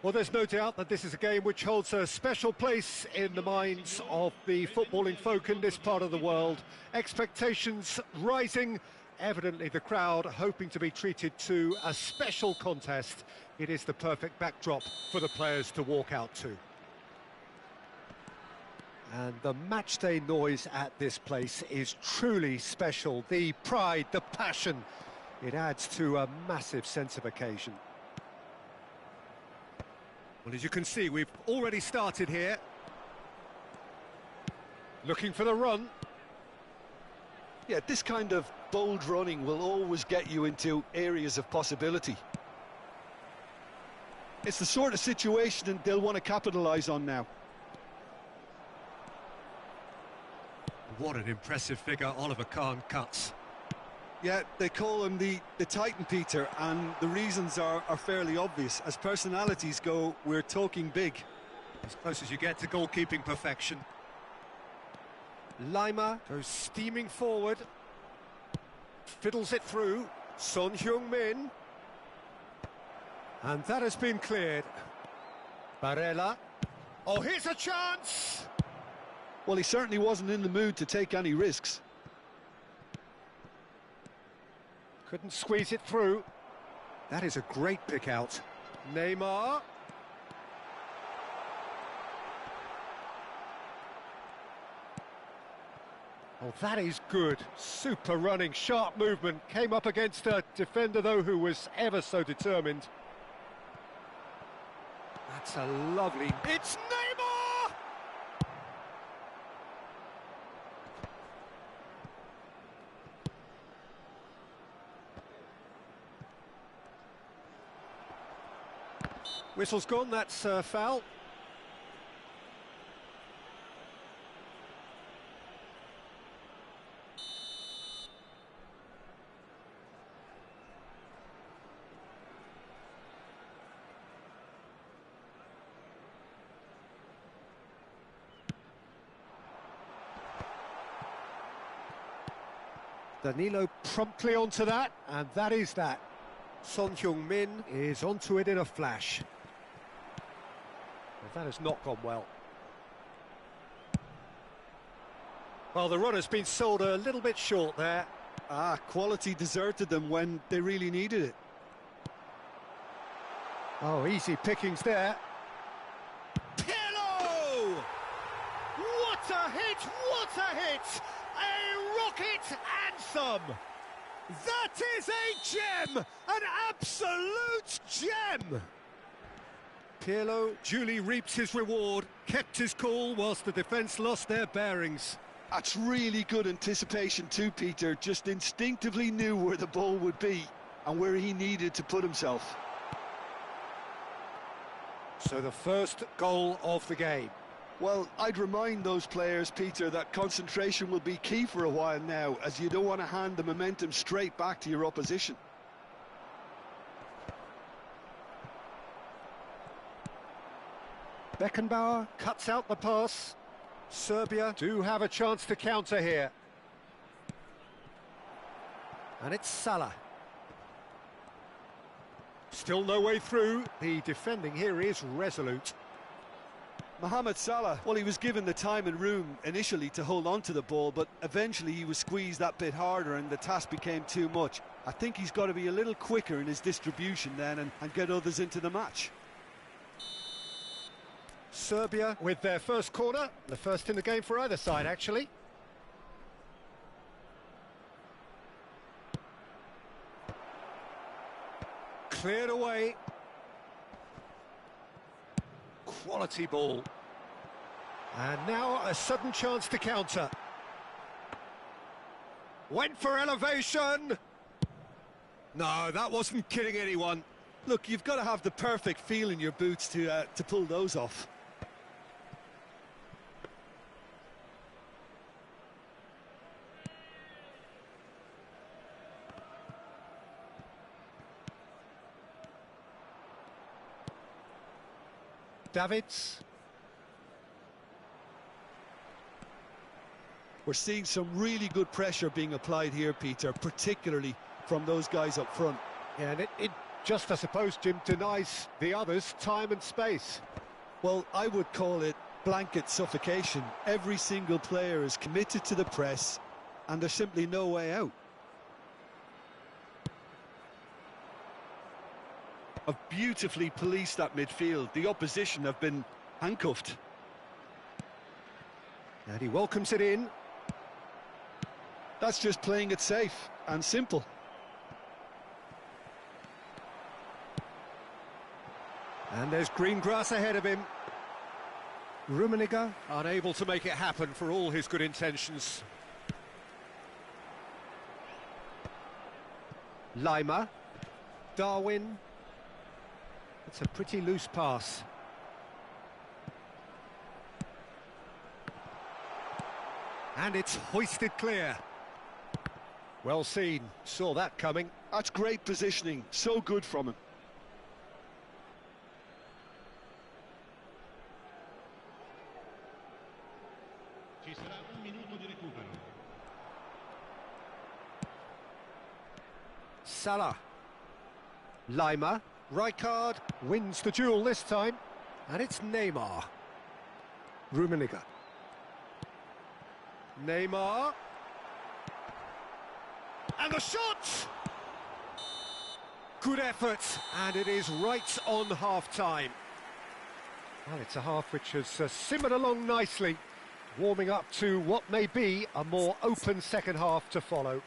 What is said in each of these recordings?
Well, there's no doubt that this is a game which holds a special place in the minds of the footballing folk in this part of the world. Expectations rising, evidently the crowd hoping to be treated to a special contest. It is the perfect backdrop for the players to walk out to. And the matchday noise at this place is truly special. The pride, the passion, it adds to a massive sense of occasion. Well, as you can see, we've already started here. Looking for the run. Yeah, this kind of bold running will always get you into areas of possibility. It's the sort of situation they'll want to capitalise on now. What an impressive figure Oliver Kahn cuts. Yeah, they call him the Titan, Peter, and the reasons are fairly obvious. As personalities go, we're talking big. As close as you get to goalkeeping perfection. Lima goes steaming forward. Fiddles it through. Son Heung-min. And that has been cleared. Barella. Oh, here's a chance! Well, he certainly wasn't in the mood to take any risks. Couldn't squeeze it through. That is a great pick out. Neymar. Oh, that is good. Super running, sharp movement. Came up against a defender, though, who was ever so determined. That's a lovely... It's Neymar! Whistle's gone, that's foul. Danilo promptly onto that, and that is that. Son Heung-min is onto it in a flash. Well, that has not gone well. Well, the run has been sold a little bit short there. Quality deserted them when they really needed it. Oh, easy pickings there. Pirlo! What a hit! What a hit! A rocket anthem! That is a gem! An absolute gem! Pirlo duly reaps his reward, kept his cool whilst the defence lost their bearings. That's really good anticipation too, Peter. Just instinctively knew where the ball would be and where he needed to put himself. So the first goal of the game. Well, I'd remind those players, Peter, that concentration will be key for a while now, as you don't want to hand the momentum straight back to your opposition. Beckenbauer cuts out the pass. Serbia do have a chance to counter here. And it's Salah. Still no way through. The defending here is resolute. Mohamed Salah, well, he was given the time and room initially to hold on to the ball, but eventually he was squeezed that bit harder and the task became too much. I think he's got to be a little quicker in his distribution then and get others into the match. Serbia with their first corner, the first in the game for either side, actually. Cleared away. Quality ball. And now a sudden chance to counter. Went for elevation. No, that wasn't kidding anyone. Look, you've got to have the perfect feel in your boots to pull those off. Davids. We're seeing some really good pressure being applied here, Peter, particularly from those guys up front. Yeah, and it Just, I suppose, Jim, denies the others time and space. Well, I would call it blanket suffocation. Every single player is committed to the press, and there's simply no way out. Have beautifully policed that midfield. The opposition have been handcuffed. And he welcomes it in. That's just playing it safe and simple. And there's green grass ahead of him. Rummenigge unable to make it happen for all his good intentions. Lima. Darwin. It's a pretty loose pass. And it's hoisted clear. Well seen, saw that coming. That's great positioning, so good from him. Ci sarà un minuto di recupero. Salah. Lima. Rijkaard wins the duel this time. And it's Neymar. Rummenigge. Neymar. And the shot! Good effort, and it is right on half-time. Well, it's a half which has simmered along nicely, warming up to what may be a more open second half to follow.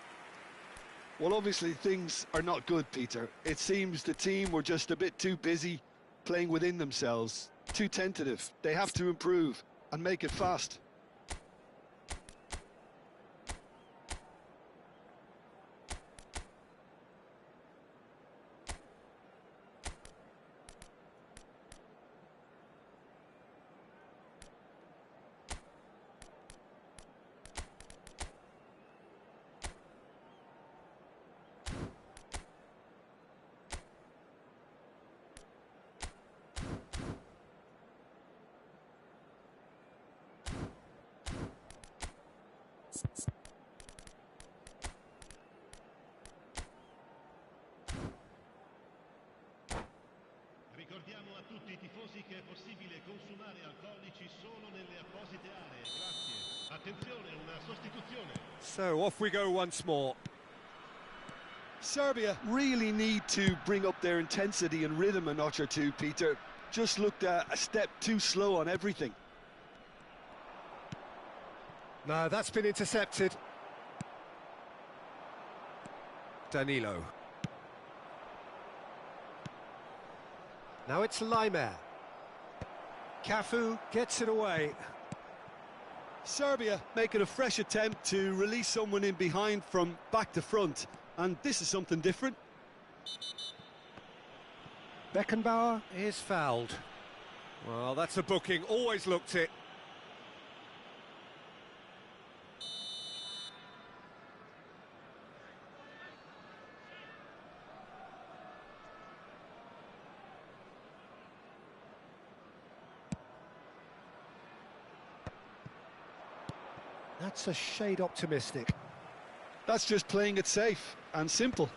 Well, obviously things are not good, Peter. It seems the team were just a bit too busy playing within themselves, too tentative. They have to improve and make it fast. Ricordiamo a tutti i tifosi che è possibile consumare alcolici solo nelle apposite aree. Grazie. Attenzione, una sostituzione. So off we go once more. Serbia really need to bring up their intensity and rhythm a notch or two, Peter. Just looked a step too slow on everything. No, that's been intercepted. Danilo. Now it's Lima. Cafu gets it away. Serbia making a fresh attempt to release someone in behind from back to front, and this is something different. Beckenbauer is fouled. Well, that's a booking, always looked it. That's a shade optimistic. That's just playing it safe and simple.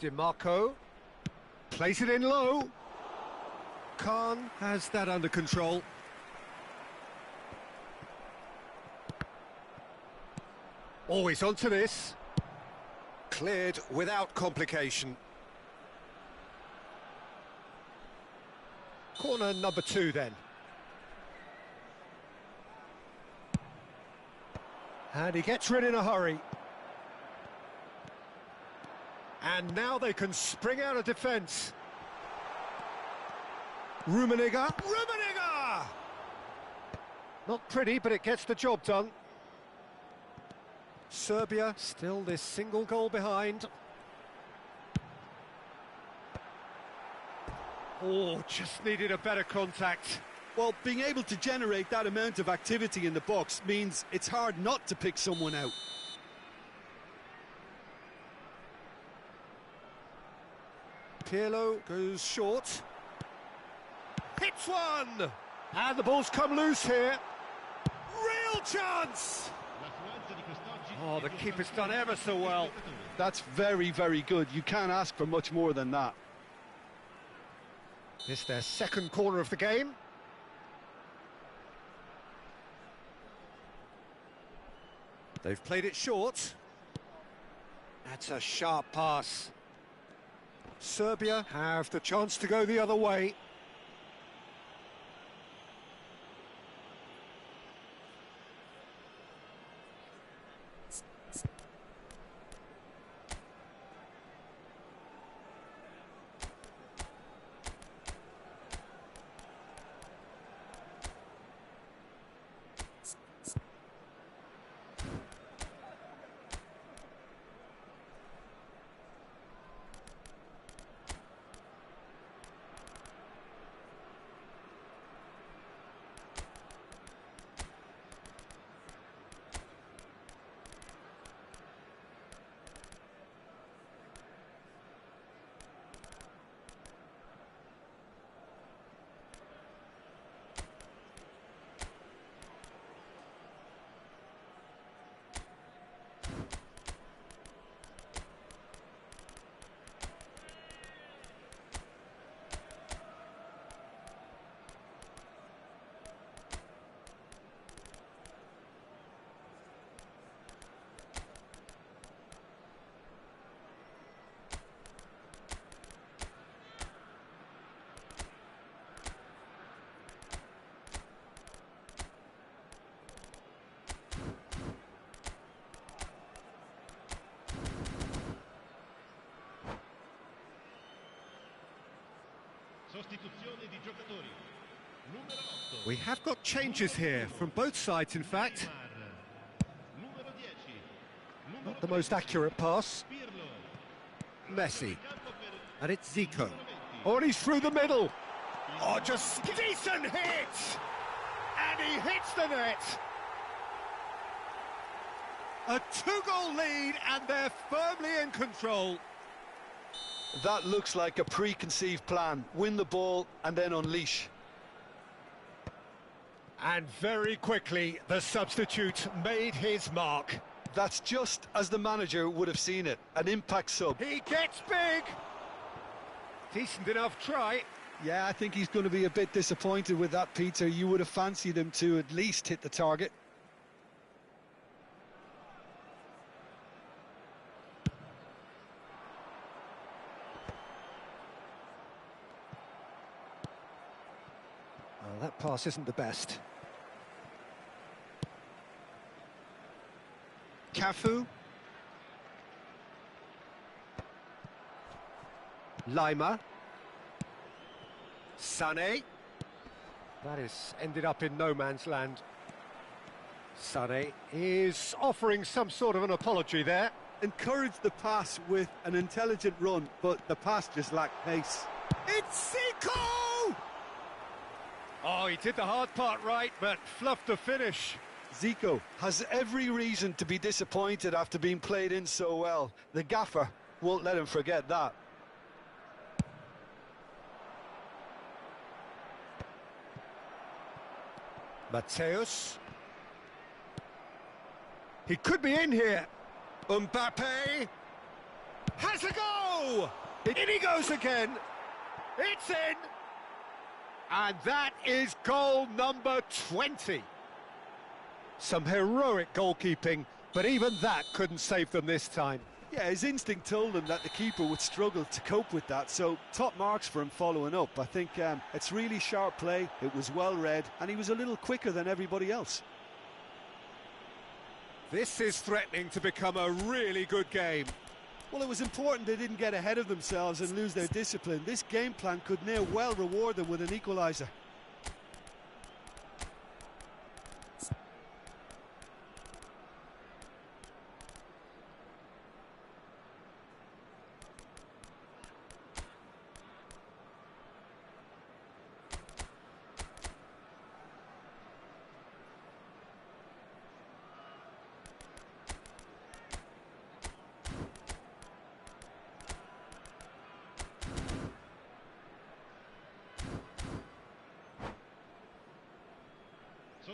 DiMarco plays it in low. Khan has that under control. Always onto this. Cleared without complication. Corner number 2 then. And he gets rid in a hurry. And now they can spring out of defence. Rummenigge. Rummenigge! Not pretty, but it gets the job done. Serbia still this single goal behind. Oh, just needed a better contact. Well, being able to generate that amount of activity in the box means it's hard not to pick someone out. Pirlo goes short. Hits one! And the ball's come loose here. Real chance! Oh, the keeper's done ever so well. That's very, very good. You can't ask for much more than that. This their second corner of the game. They've played it short. That's a sharp pass. Serbia have the chance to go the other way. Sostituzione di giocatori. Numero 8. We have got changes here, from both sides in fact. Numero 10. Not the most accurate pass. Messi. And it's Zico. Oh, and he's through the middle. Oh, just decent hit! And he hits the net. A two-goal lead, and they're firmly in control. That looks like a preconceived plan. Win the ball and then unleash. And very quickly, the substitute made his mark. That's just as the manager would have seen it. An impact sub. He gets big! Decent enough try. Yeah, I think he's going to be a bit disappointed with that, Peter. You would have fancied him to at least hit the target. Well, that pass isn't the best. Cafu. Lima. Sané. That is ended up in no man's land. Sané is offering some sort of an apology there. Encouraged the pass with an intelligent run, but the pass just lacked pace. It's Zico! Oh, he did the hard part right, but fluffed the finish. Zico has every reason to be disappointed after being played in so well. The gaffer won't let him forget that. Mateus. He could be in here. Mbappe has a go! In he goes again. It's in. And that is goal number 20. Some heroic goalkeeping, but even that couldn't save them this time. Yeah, his instinct told him that the keeper would struggle to cope with that, so top marks for him following up. I think it's really sharp play, it was well read, and he was a little quicker than everybody else. This is threatening to become a really good game. Well, it was important they didn't get ahead of themselves and lose their discipline. This game plan could now well reward them with an equaliser.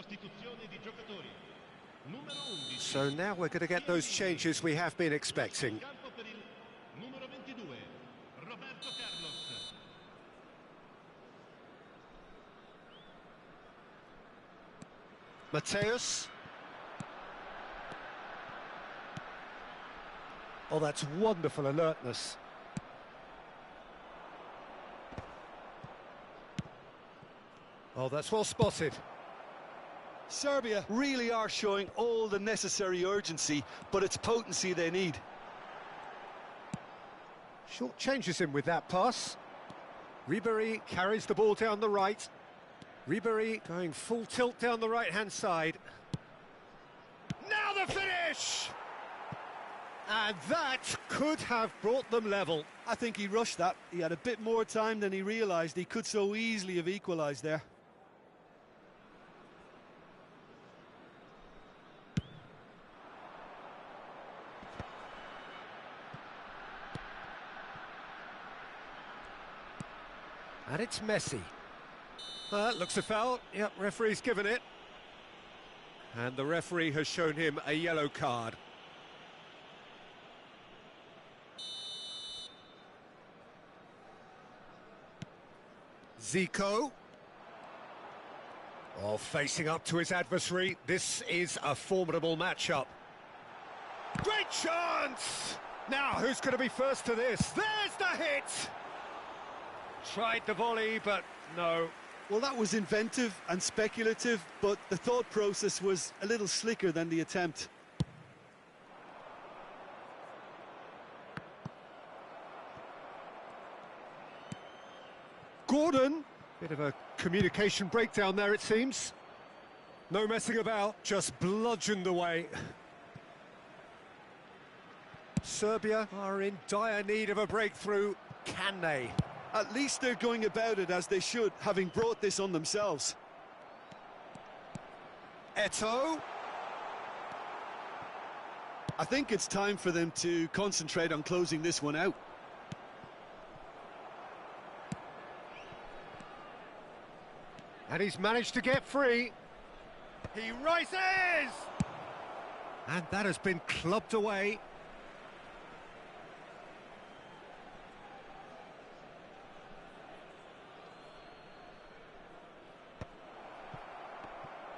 sostituzione di giocatori. Numero 11. So now we're going to get those changes we have been expecting. Campo per il numero 22, Roberto Carlos. Mateus. Oh, that's wonderful alertness. Oh, that's well spotted. Serbia really are showing all the necessary urgency, but it's potency they need. Short changes him with that pass. Ribery carries the ball down the right. Ribery going full tilt down the right-hand side. Now the finish! And that could have brought them level. I think he rushed that. He had a bit more time than he realised. He could so easily have equalised there. And it's Messi. Looks a foul. Yep, referee's given it. And the referee has shown him a yellow card. Zico. Oh, facing up to his adversary. This is a formidable matchup. Great chance! Now, who's going to be first to this? There's the hit! Tried the volley, but no. Well, that was inventive and speculative, but the thought process was a little slicker than the attempt. Gordon. Bit of a communication breakdown there, it seems. No messing about, just bludgeoned away. Serbia are in dire need of a breakthrough. Can they? At least they're going about it as they should, having brought this on themselves. Eto'o. I think it's time for them to concentrate on closing this one out. And he's managed to get free. He rises! And that has been clubbed away.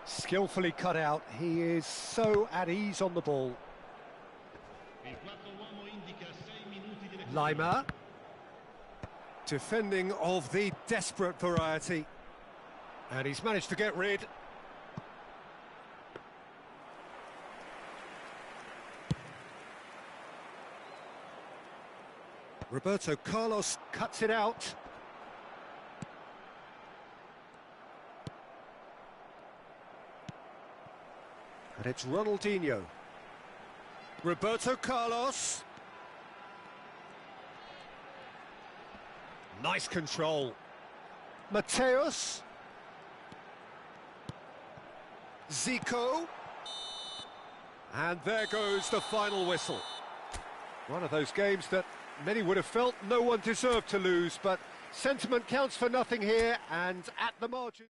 Skillfully cut out. He is so at ease on the ball. Il quarto uomo indica 6 minuti di recupero. Lima. Defending of the desperate variety. And he's managed to get rid. Roberto Carlos cuts it out. And it's Ronaldinho. Roberto Carlos. Nice control. Mateus. Zico. And there goes the final whistle. One of those games that many would have felt no one deserved to lose, but sentiment counts for nothing here, and at the margin.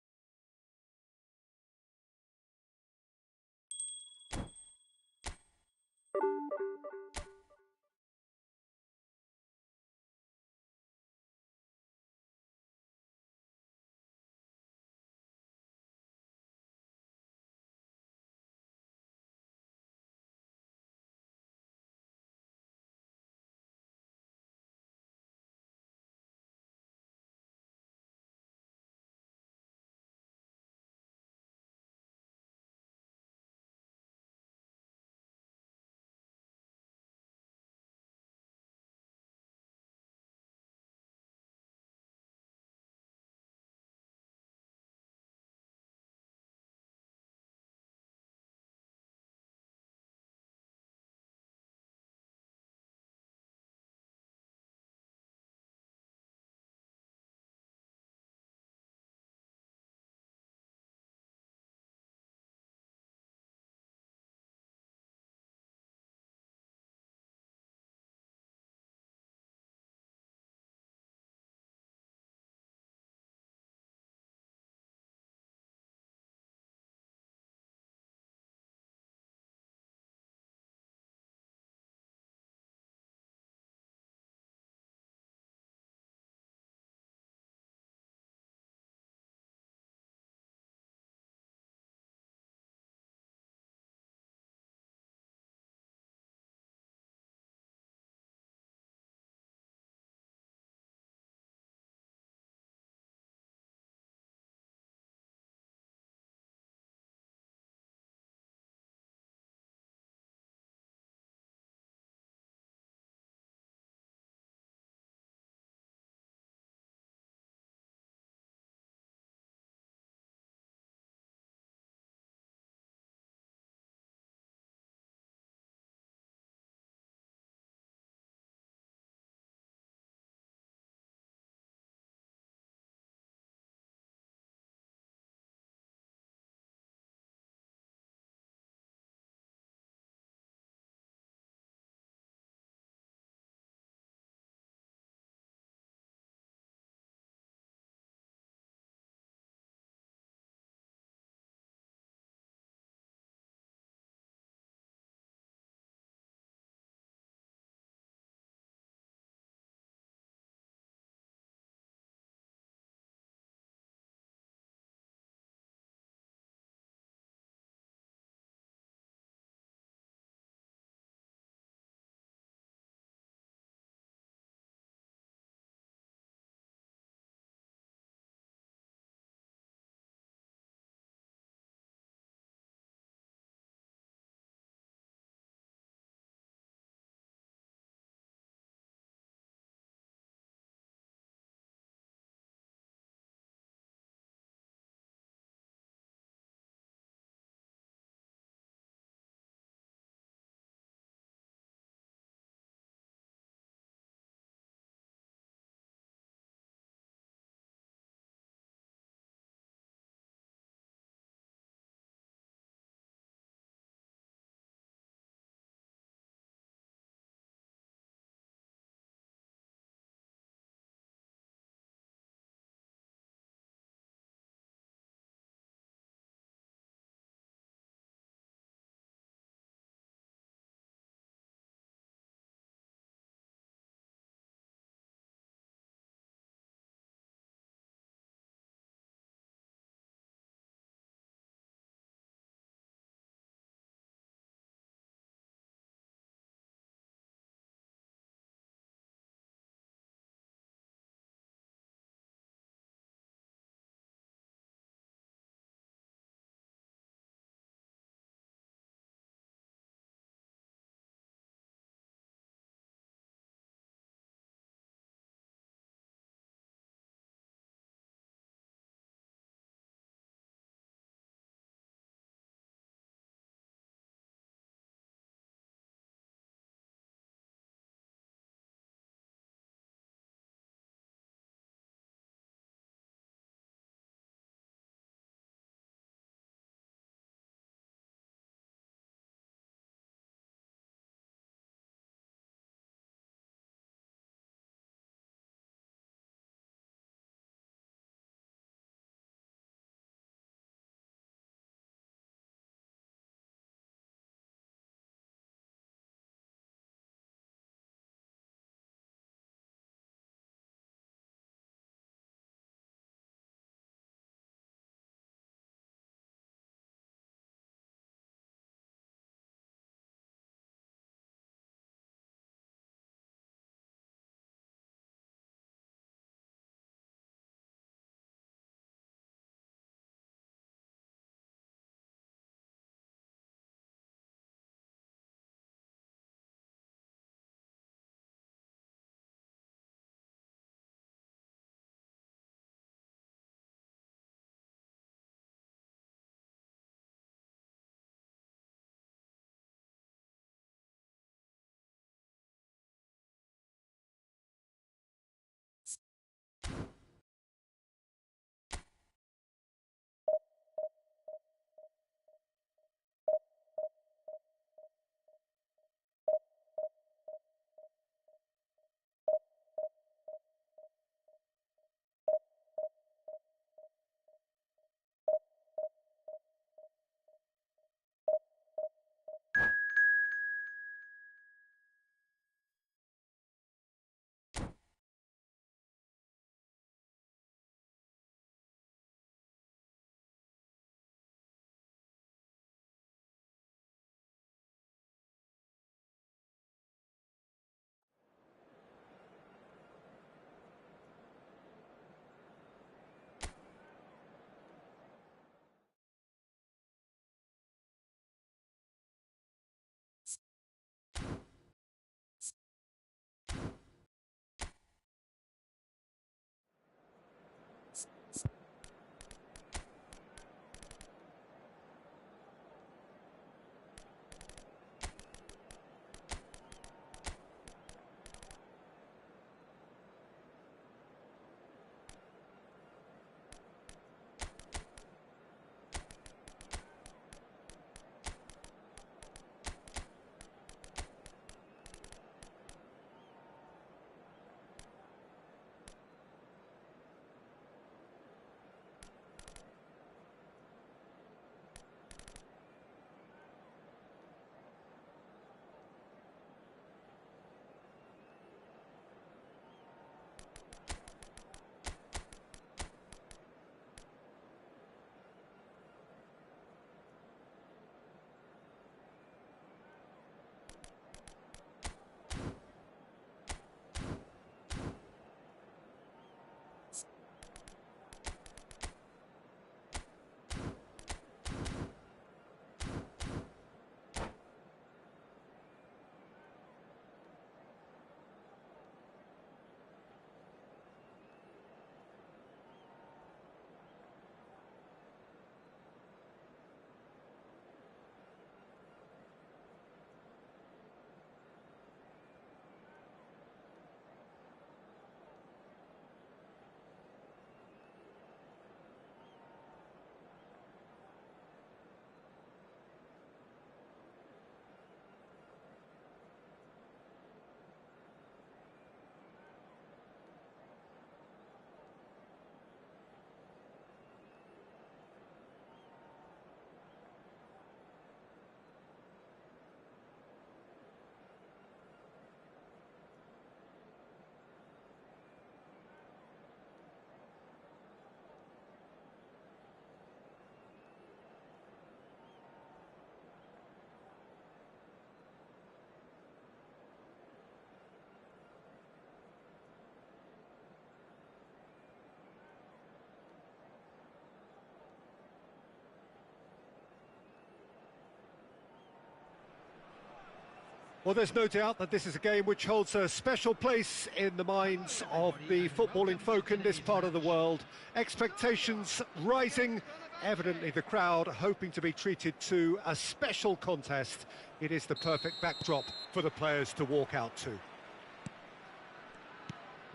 Well, there's no doubt that this is a game which holds a special place in the minds of the footballing folk in this part of the world. Expectations rising, evidently the crowd hoping to be treated to a special contest. It is the perfect backdrop for the players to walk out to.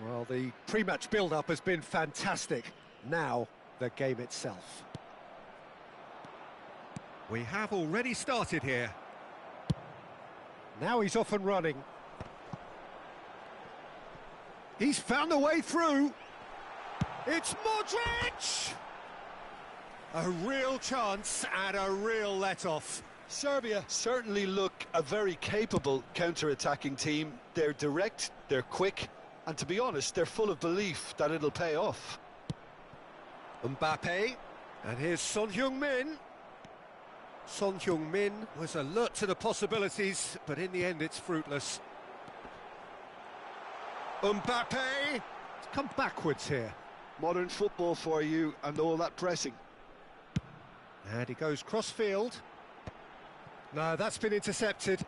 Well, the pre-match build-up has been fantastic. Now, the game itself. We have already started here. Now he's off and running. He's found a way through. It's Modric! A real chance and a real let-off. Serbia certainly look a very capable counter-attacking team. They're direct, they're quick, and to be honest, they're full of belief that it'll pay off. Mbappe, and here's Son Heung-min. Son Heung-min was alert to the possibilities, but in the end it's fruitless. Mbappe! It's come backwards here. Modern football for you and all that pressing. And he goes cross-field. No, that's been intercepted.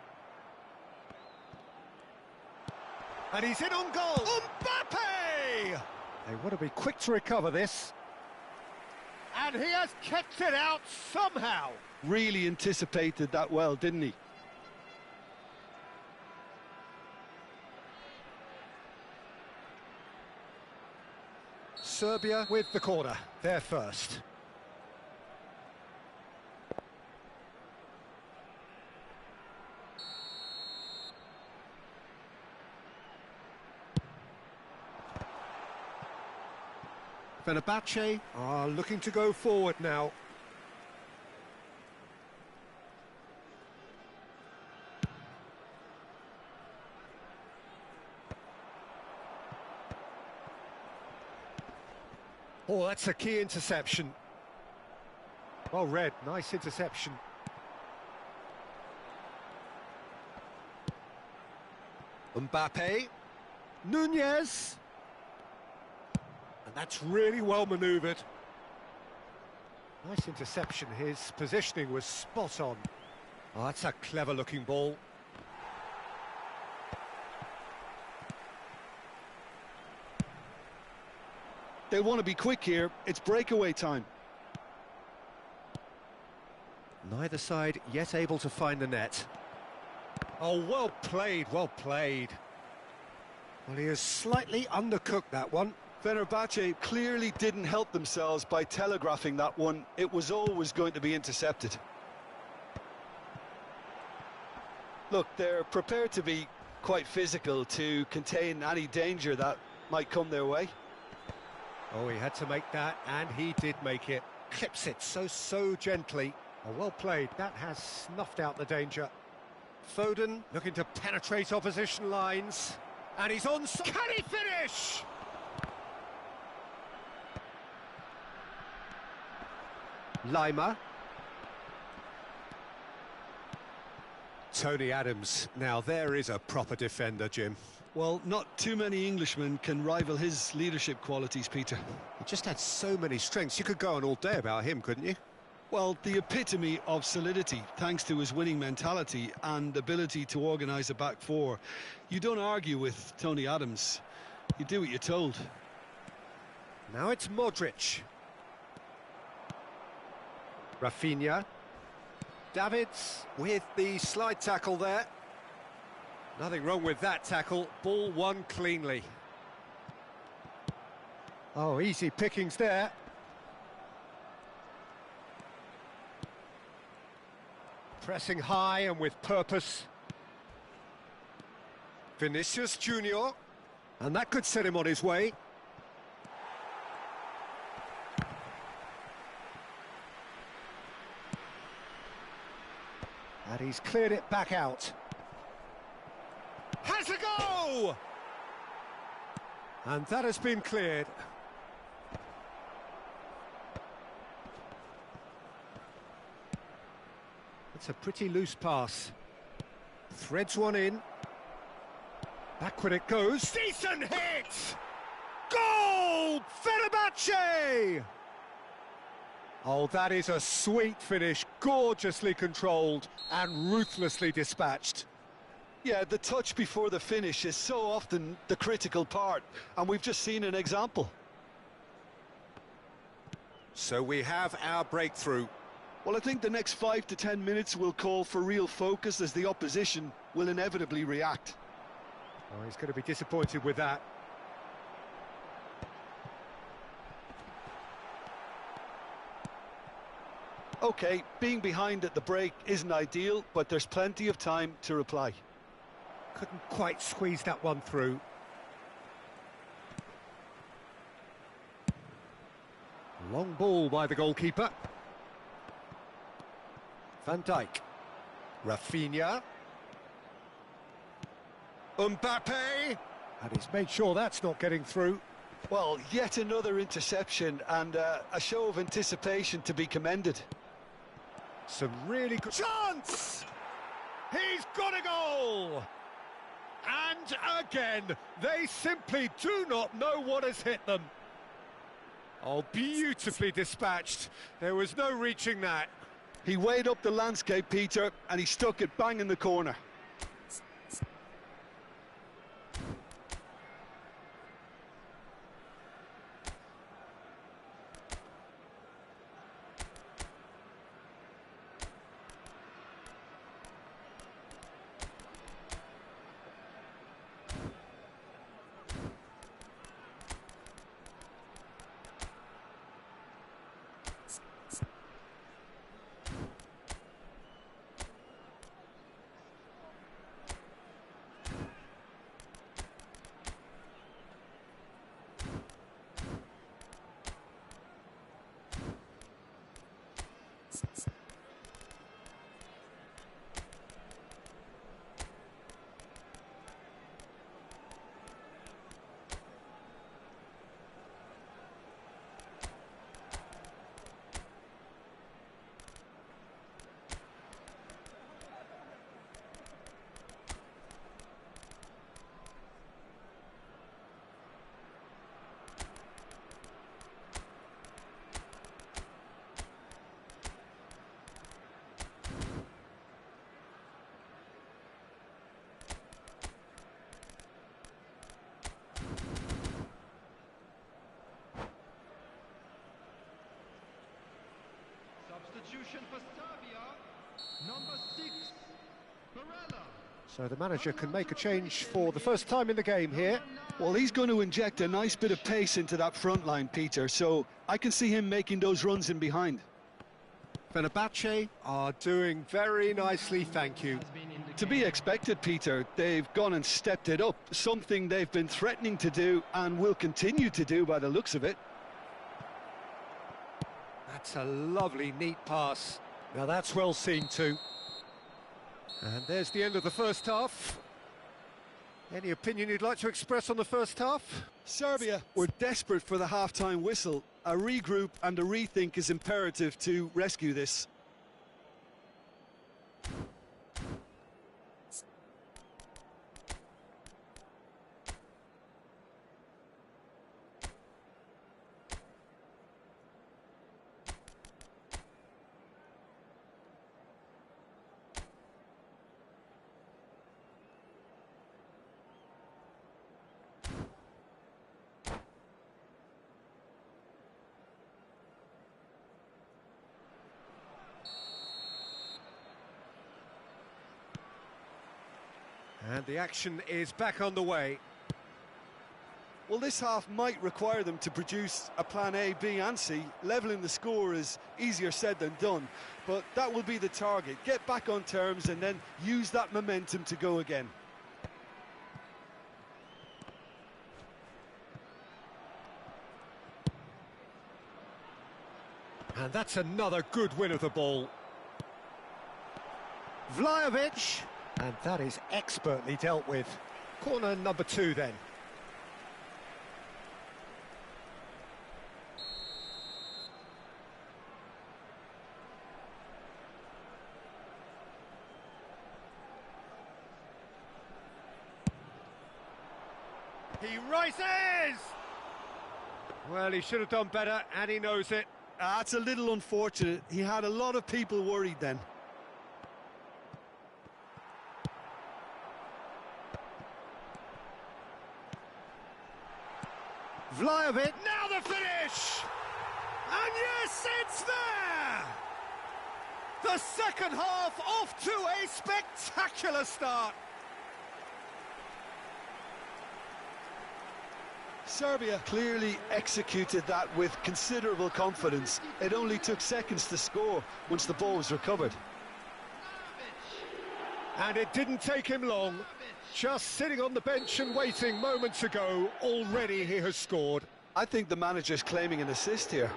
And he's in on goal! Mbappe! They want to be quick to recover this. And he has kept it out somehow. Really anticipated that well, didn't he? Serbia with the corner. They're first. Fenerbahce are looking to go forward now. Oh, that's a key interception. Well read, nice interception. Mbappe. Nunez. And that's really well manoeuvred. Nice interception, his positioning was spot on. Oh, that's a clever-looking ball. They'll want to be quick here, it's breakaway time. Neither side yet able to find the net. Oh, well played, well played. Well, he has slightly undercooked that one. Fenerbahce clearly didn't help themselves by telegraphing that one. It was always going to be intercepted. Look, they're prepared to be quite physical to contain any danger that might come their way. Oh, he had to make that, and he did make it. Clips it so gently. Oh, well played. That has snuffed out the danger. Foden looking to penetrate opposition lines. And he's on... Can he finish? Lima. Tony Adams. Now, there is a proper defender, Jim. Well, not too many Englishmen can rival his leadership qualities, Peter. He just had so many strengths. You could go on all day about him, couldn't you? Well, the epitome of solidity, thanks to his winning mentality and ability to organise a back four. You don't argue with Tony Adams. You do what you're told. Now it's Modric. Rafinha. Davids with the slide tackle there. Nothing wrong with that tackle. Ball won cleanly. Oh, easy pickings there. Pressing high and with purpose. Vinicius Junior. And that could set him on his way. And he's cleared it back out. Has a go! And that has been cleared. It's a pretty loose pass. Threads one in. Backward it goes. Decent hit! Goal! Fenerbahce! Oh, that is a sweet finish, gorgeously controlled and ruthlessly dispatched. Yeah, the touch before the finish is so often the critical part, and we've just seen an example. So we have our breakthrough. Well, I think the next 5 to 10 minutes will call for real focus, as the opposition will inevitably react. Oh, he's going to be disappointed with that. OK, being behind at the break isn't ideal, but there's plenty of time to reply. Couldn't quite squeeze that one through. Long ball by the goalkeeper. Van Dijk. Rafinha. Mbappe. And he's made sure that's not getting through. Well, yet another interception, and a show of anticipation to be commended. Some really good... Chance! He's got a goal! And again, they simply do not know what has hit them. Oh, beautifully dispatched. There was no reaching that. He weighed up the landscape, Peter, and he stuck it bang in the corner. Substitution for Serbia, number 6, Barella. So the manager can make a change for the first time in the game here. Well, he's going to inject a nice bit of pace into that front line, Peter, so I can see him making those runs in behind. Fenerbahce are doing very nicely, thank you. To be expected, Peter. They've gone and stepped it up, something they've been threatening to do and will continue to do by the looks of it. That's a lovely, neat pass. Now that's well seen too. And there's the end of the first half. Any opinion you'd like to express on the first half? Serbia were desperate for the half-time whistle. A regroup and a rethink is imperative to rescue this. And the action is back on the way. Well, this half might require them to produce a plan A, B and C. Levelling the score is easier said than done, but that will be the target. Get back on terms and then use that momentum to go again. And that's another good win of the ball. Vlahovic. And that is expertly dealt with. Corner number 2 then. He rises! Well, he should have done better, and he knows it. That's a little unfortunate. He had a lot of people worried then. Vlahovic. Now the finish! And yes, it's there! The second half off to a spectacular start. Serbia clearly executed that with considerable confidence. It only took seconds to score once the ball was recovered. And it didn't take him long. Just sitting on the bench and waiting moments ago, already he has scored. I think the manager's claiming an assist here.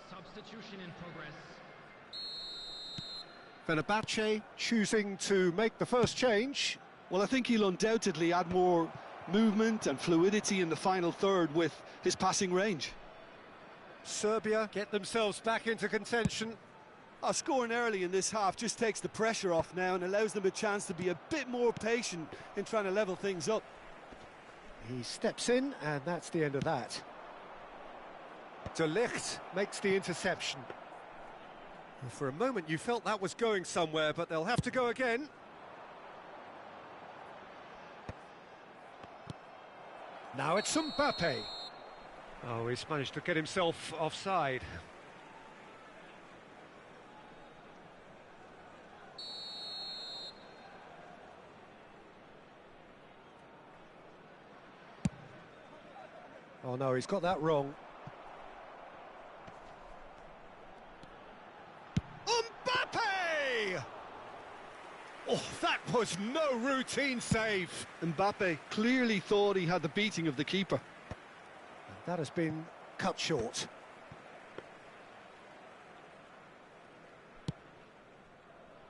Substitution in progress. Fenerbahce choosing to make the first change. Well, I think he'll undoubtedly add more movement and fluidity in the final third with his passing range. Serbia get themselves back into contention. Scoring early in this half just takes the pressure off now and allows them a chance to be a bit more patient in trying to level things up. He steps in, and that's the end of that. De Ligt makes the interception. For a moment you felt that was going somewhere, but they'll have to go again. Now it's Mbappe. Oh, he's managed to get himself offside. Oh no, he's got that wrong. Mbappe! Oh, that was no routine save. Mbappe clearly thought he had the beating of the keeper. That has been cut short.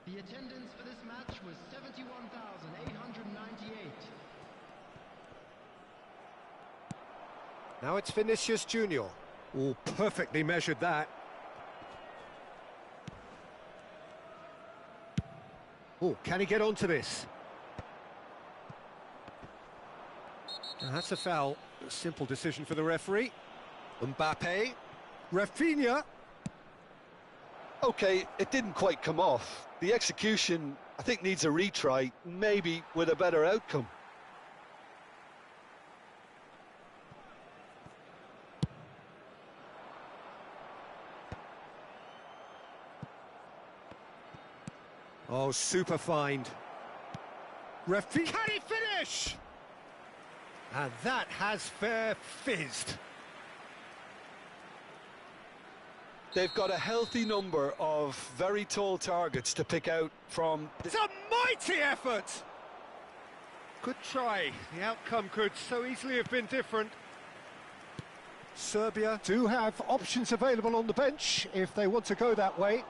The attendance for this match was 71,898. Now it's Vinicius Junior. Oh, perfectly measured that. Oh, can he get onto this? Now, that's a foul. A simple decision for the referee. Mbappe. Rafinha. OK, it didn't quite come off. The execution, I think, needs a retry, maybe with a better outcome. Oh, super find. Rafinha. Can he finish? And that has fair fizzed. They've got a healthy number of very tall targets to pick out from. It's a mighty effort! Good try. The outcome could so easily have been different. Serbia do have options available on the bench if they want to go that way.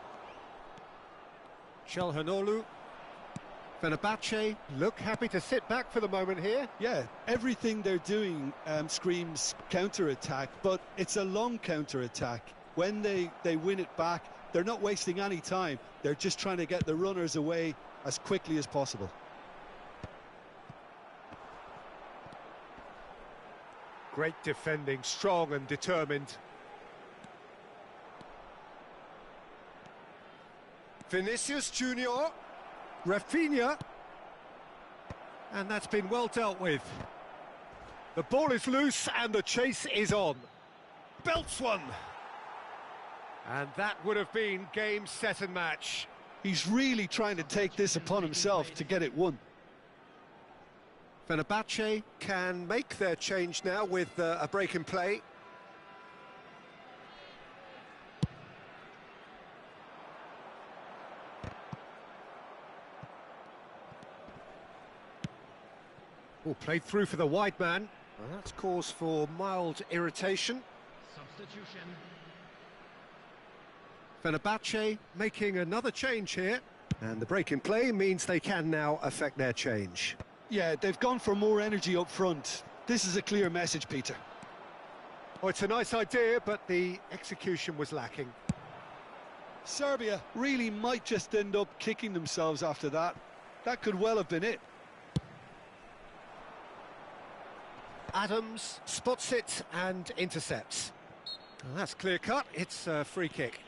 Çalhanoğlu. Fenerbahce look happy to sit back for the moment here. Yeah, everything they're doing screams counter-attack, but it's a long counter-attack. When they win it back, they're not wasting any time. They're just trying to get the runners away as quickly as possible. Great defending, strong and determined. Vinicius Junior, Rafinha, and that's been well dealt with. The ball is loose and the chase is on. Belts one. And that would have been game, set and match. He's really trying to take this upon himself to get it won. Fenerbahce can make their change now with a break in play. Oh, played through for the wide man. Well, that's cause for mild irritation. Substitution. Fenerbahce making another change here. And the break in play means they can now affect their change. Yeah, they've gone for more energy up front. This is a clear message, Peter. Oh, it's a nice idea, but the execution was lacking. Serbia really might just end up kicking themselves after that. That could well have been it. Adams spots it and intercepts. Well, that's clear cut, it's a free kick.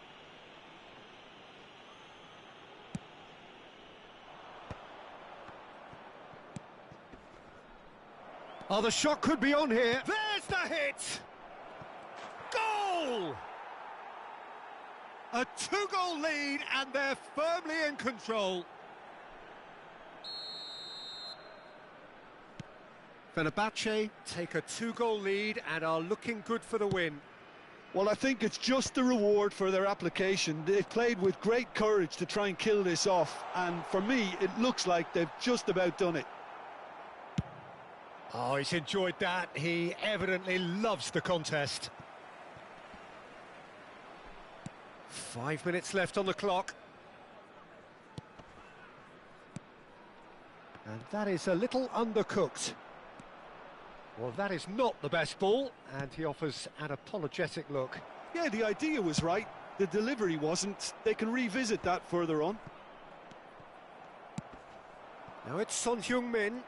Oh, the shot could be on here. There's the hit! Goal! A two-goal lead and they're firmly in control. Fenerbahce take a two-goal lead and are looking good for the win. Well, I think it's just the reward for their application. They've played with great courage to try and kill this off, and for me, it looks like they've just about done it. Oh, he's enjoyed that. He evidently loves the contest. 5 minutes left on the clock. And that is a little undercooked. Well, that is not the best ball, and he offers an apologetic look. Yeah, the idea was right. The delivery wasn't. They can revisit that further on. Now it's Son Heung-min.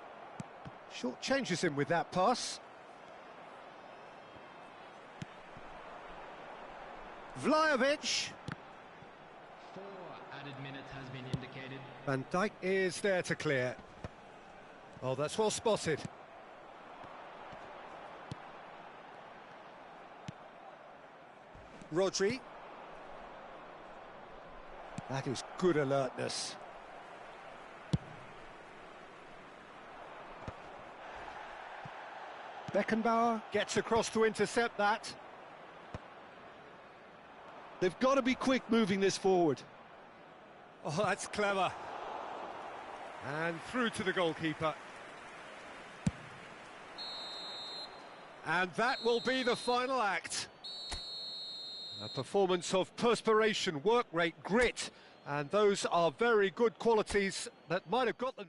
Short changes him with that pass. Vlahovic. 4 added minutes has been indicated. Van Dijk is there to clear. Oh, that's well spotted. Rodri. That is good alertness. Beckenbauer gets across to intercept that. They've got to be quick moving this forward. Oh, that's clever. And through to the goalkeeper. And that will be the final act. A performance of perspiration, work rate, grit, and those are very good qualities that might have got them.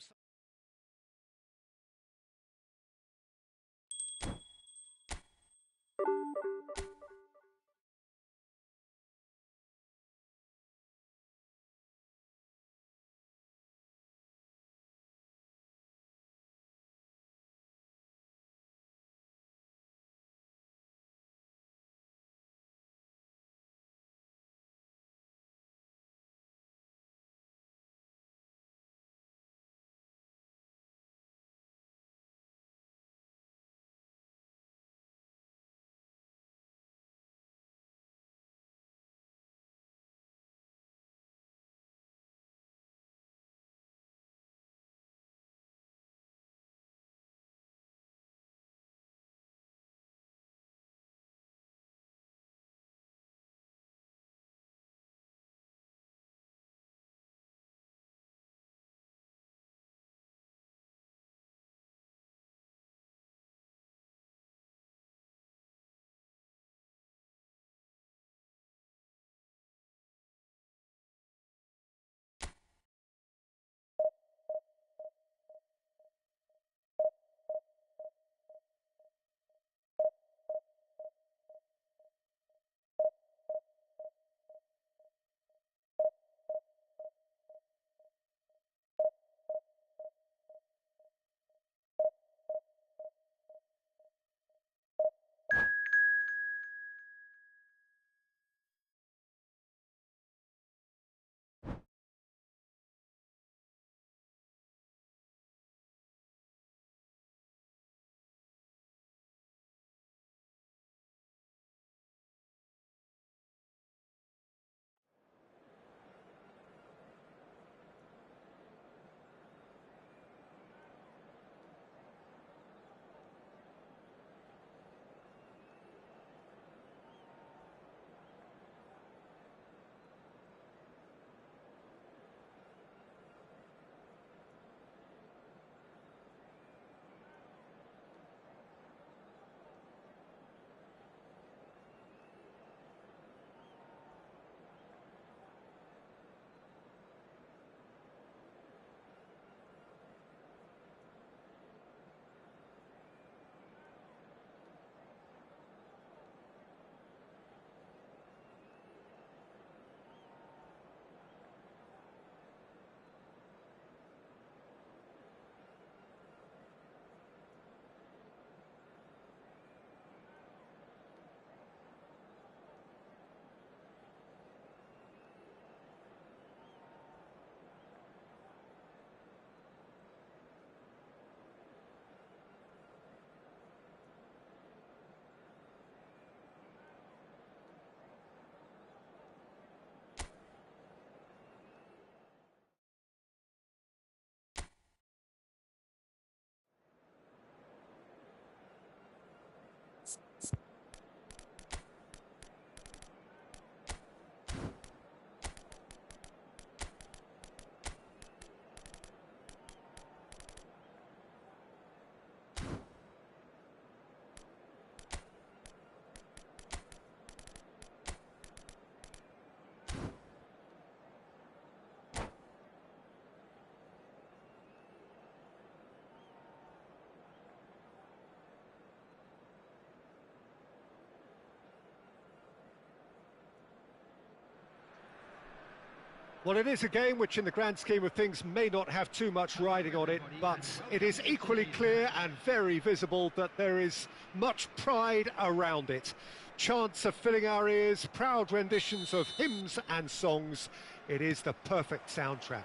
Well, it is a game which in the grand scheme of things may not have too much riding on it, but it is equally clear and very visible that there is much pride around it. Chants are filling our ears, proud renditions of hymns and songs. It is the perfect soundtrack.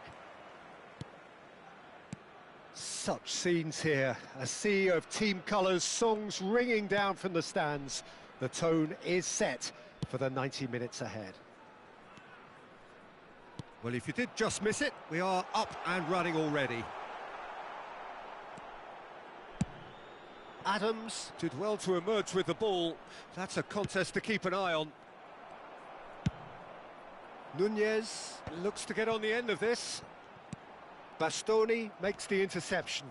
Such scenes here, a sea of team colours, songs ringing down from the stands. The tone is set for the 90 minutes ahead. Well, if you did just miss it, we are up and running already. Adams did well to emerge with the ball. That's a contest to keep an eye on. Nunez looks to get on the end of this. Bastoni makes the interception.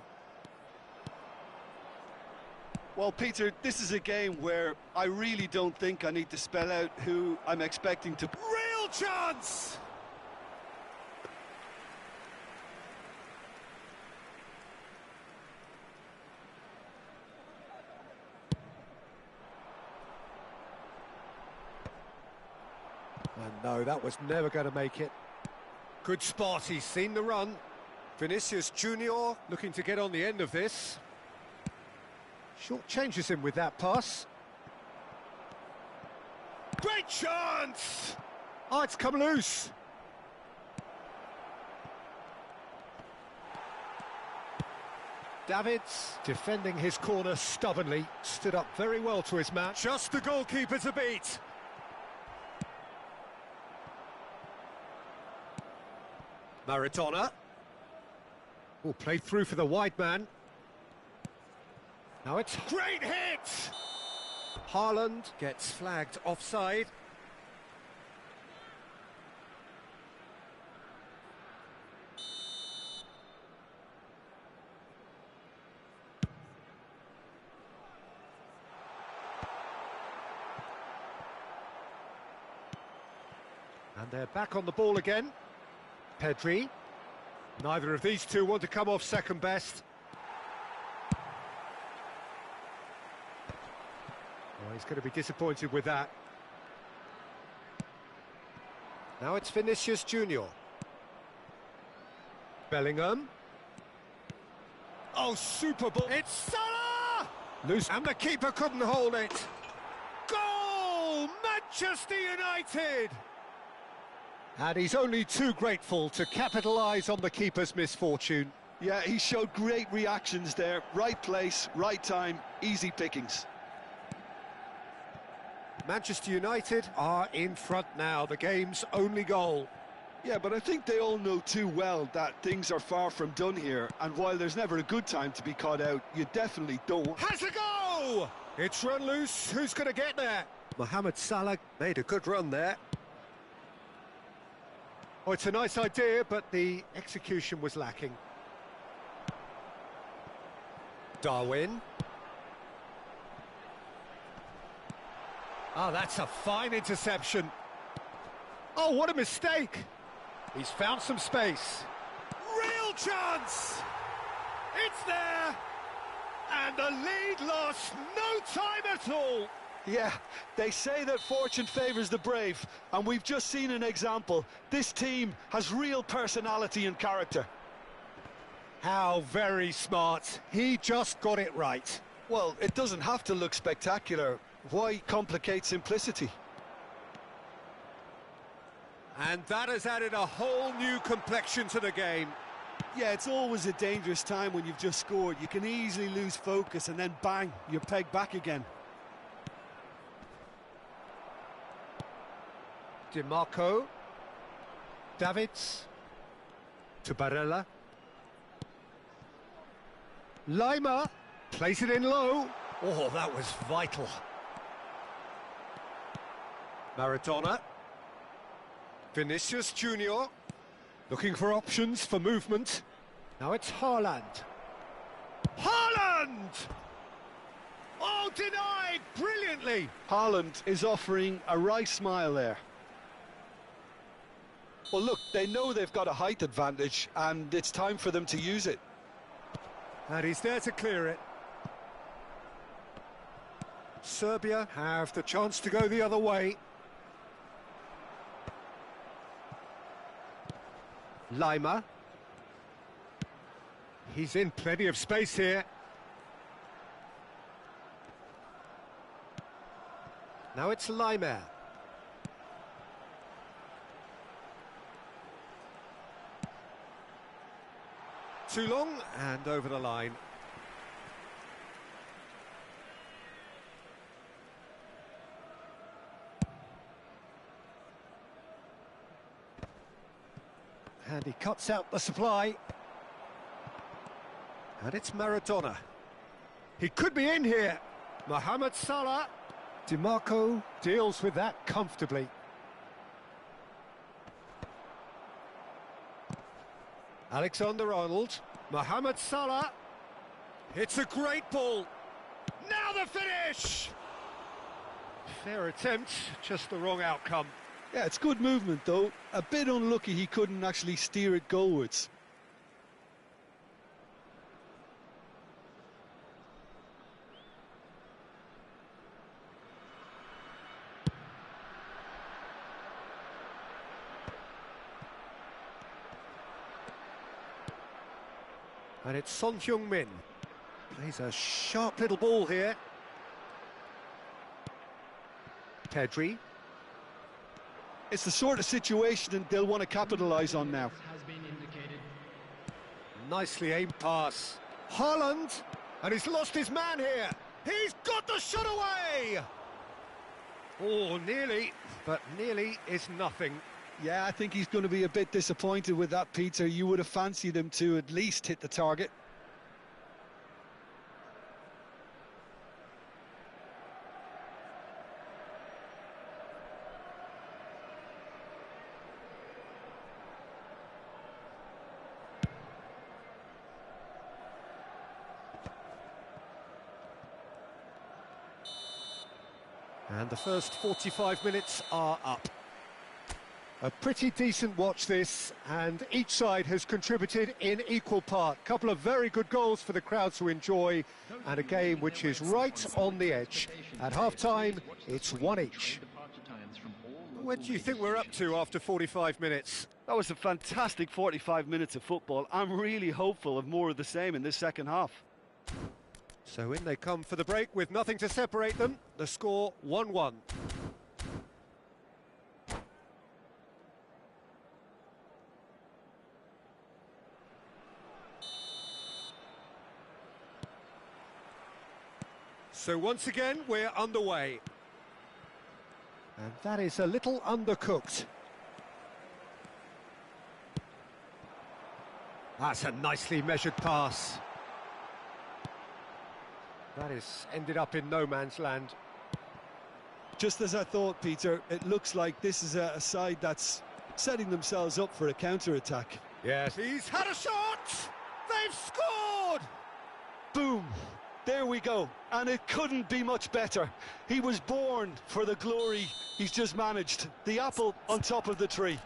Well, Peter, this is a game where I really don't think I need to spell out who I'm expecting to... Real chance! And no, that was never going to make it. Good spot, he's seen the run. Vinicius Junior looking to get on the end of this. Short changes him with that pass. Great chance! Oh, it's come loose. Davids defending his corner stubbornly, stood up very well to his match. Just the goalkeeper to beat. Maradona. Oh, played through for the wide man. Now it's Great hit! Haaland gets flagged offside. And they're back on the ball again. Pedri. Neither of these two want to come off second best. Oh, he's going to be disappointed with that. Now it's Vinicius Junior. Bellingham. Oh, super ball. It's Salah! Loose, and the keeper couldn't hold it. Goal! Manchester United! And he's only too grateful to capitalise on the keeper's misfortune. Yeah, he showed great reactions there. Right place, right time, easy pickings. Manchester United are in front now, the game's only goal. Yeah, but I think they all know too well that things are far from done here, and while there's never a good time to be caught out, you definitely don't. Has a go! It's run loose, who's going to get there? Mohamed Salah made a good run there. Oh, it's a nice idea, but the execution was lacking. Darwin. Oh, that's a fine interception. Oh, what a mistake! He's found some space. Real chance! It's there! And the lead lost no time at all! Yeah, they say that fortune favours the brave, and we've just seen an example. This team has real personality and character. How very smart. He just got it right. Well, it doesn't have to look spectacular. Why complicate simplicity? And that has added a whole new complexion to the game. Yeah, it's always a dangerous time when you've just scored. You can easily lose focus and then bang, you're pegged back again. DiMarco. Davids. To Barella. Lima. Plays it in low. Oh, that was vital. Maradona. Vinicius Junior. Looking for options for movement. Now it's Haaland. Haaland! Oh, denied brilliantly! Haaland is offering a right smile there. Well, look, they know they've got a height advantage, and it's time for them to use it. And he's there to clear it. Serbia have the chance to go the other way. Lima. He's in plenty of space here. Now it's Lima. Too long and over the line. And he cuts out the supply. And it's Maradona. He could be in here. Mohamed Salah. DiMarco deals with that comfortably. Alexander-Arnold. Mohamed Salah. It's a great ball. Now the finish! Fair attempt, just the wrong outcome. Yeah, it's good movement though. A bit unlucky he couldn't actually steer it goalwards. And it's Son Heung-min. Plays a sharp little ball here. Pedri. It's the sort of situation they'll want to capitalise on now. Has been indicated. Nicely aimed pass. Haaland! And he's lost his man here. He's got the shot away! Oh, nearly, but nearly is nothing. Yeah, I think he's going to be a bit disappointed with that, Peter. You would have fancied him to at least hit the target. And the first 45 minutes are up. A pretty decent watch this, and each side has contributed in equal part. Couple of very good goals for the crowd to enjoy, and a game which is right on the edge. At half-time, it's one each. What do you think we're up to after 45 minutes? That was a fantastic 45 minutes of football. I'm really hopeful of more of the same in this second half. So in they come for the break with nothing to separate them. The score 1-1. So once again, we're underway. And that is a little undercooked. That's a nicely measured pass. That is ended up in no man's land. Just as I thought, Peter, it looks like this is a side that's setting themselves up for a counter-attack. Yes. He's had a shot! They've scored! Boom! There we go. And it couldn't be much better. He was born for the glory he's just managed. The apple on top of the tree.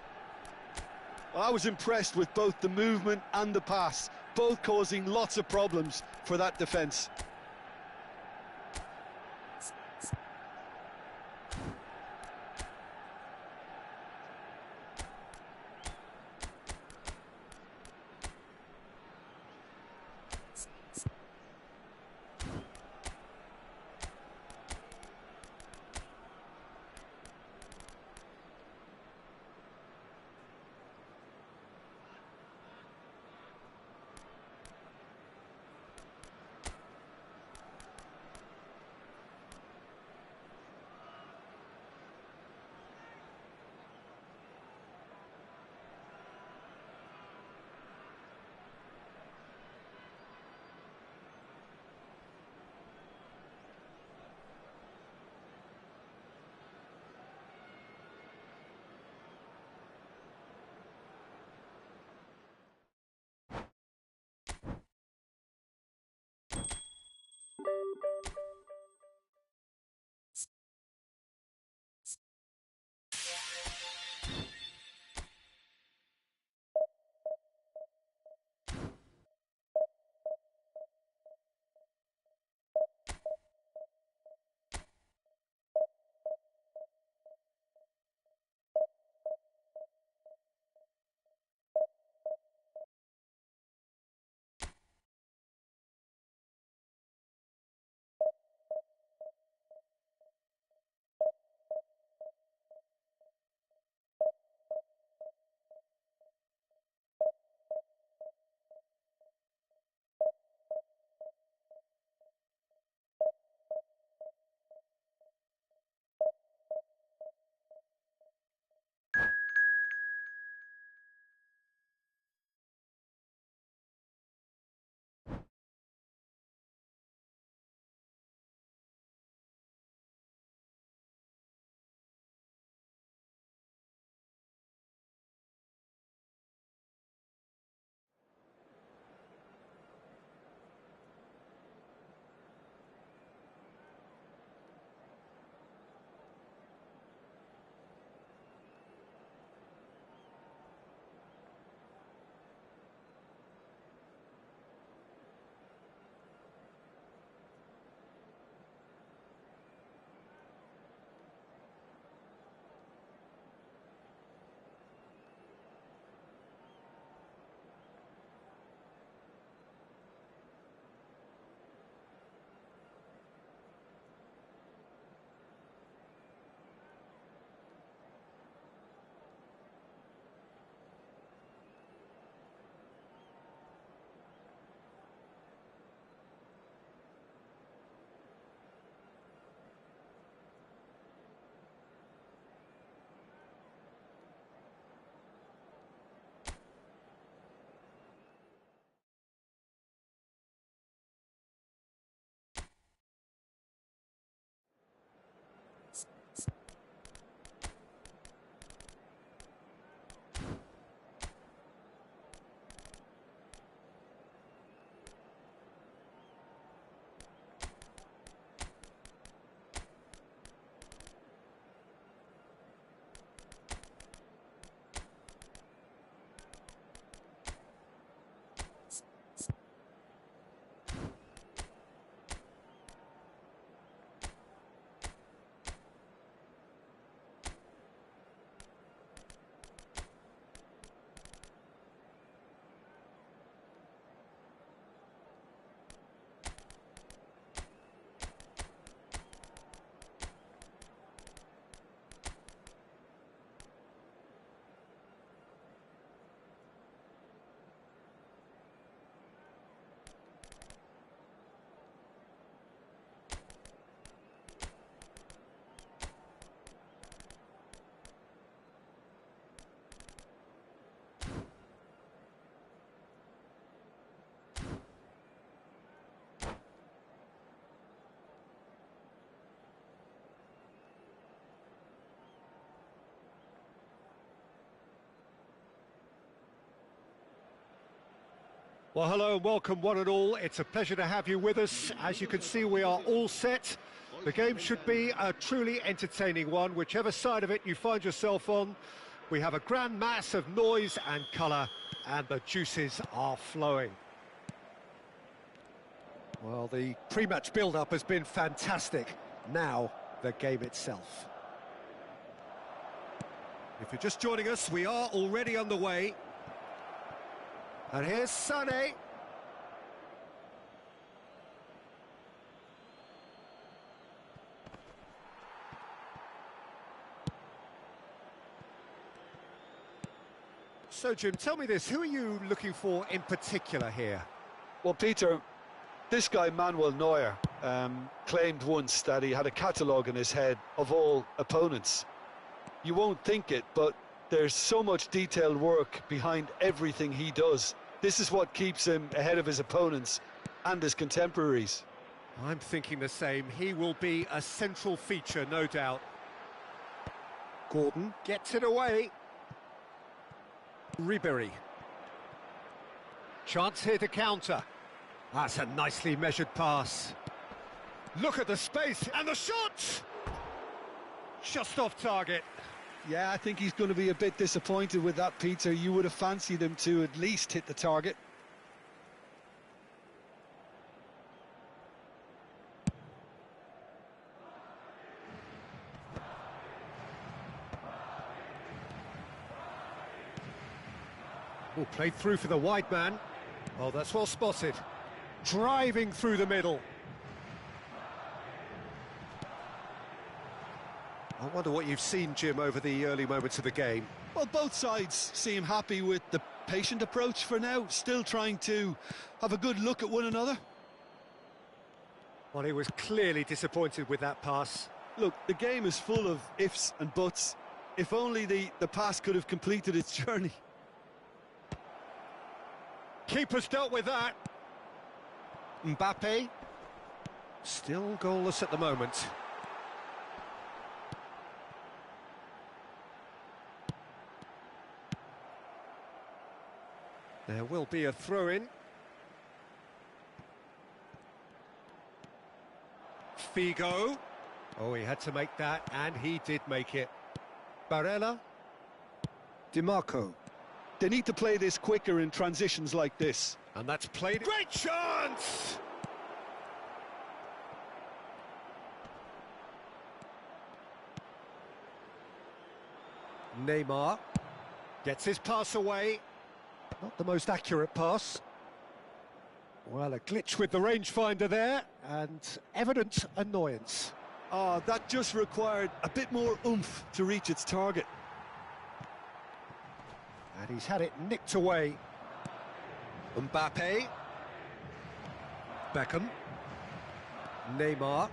Well, I was impressed with both the movement and the pass, both causing lots of problems for that defence. Well, hello and welcome one and all. It's a pleasure to have you with us. As you can see, we are all set. The game should be a truly entertaining one, whichever side of it you find yourself on. We have a grand mass of noise and colour, and the juices are flowing. Well, the pre-match build-up has been fantastic. Now, the game itself. If you're just joining us, we are already underway. And here's Sané. So, Jim, tell me this, who are you looking for in particular here? Well, Peter, this guy Manuel Neuer claimed once that he had a catalogue in his head of all opponents. You won't think it, but there's so much detailed work behind everything he does. This is what keeps him ahead of his opponents and his contemporaries. I'm thinking the same. He will be a central feature, no doubt. Gordon gets it away. Ribery. Chance here to counter. That's a nicely measured pass. Look at the space and the shot! Just off target. Yeah, I think he's going to be a bit disappointed with that, Peter. You would have fancied him to at least hit the target. Oh, played through for the wide man. Oh, that's well spotted. Driving through the middle. I wonder what you've seen, Jim, over the early moments of the game. Well, both sides seem happy with the patient approach for now, still trying to have a good look at one another. Well, he was clearly disappointed with that pass. Look, the game is full of ifs and buts. If only the pass could have completed its journey. Keeper's dealt with that. Mbappe. Still goalless at the moment. There will be a throw-in. Figo. Oh, he had to make that, and he did make it. Barella. DiMarco. They need to play this quicker in transitions like this. And that's played. Great chance! Neymar gets his pass away. Not the most accurate pass. Well, a glitch with the rangefinder there, and evident annoyance. Oh, that just required a bit more oomph to reach its target. And he's had it nicked away. Mbappe. Beckham. Neymar.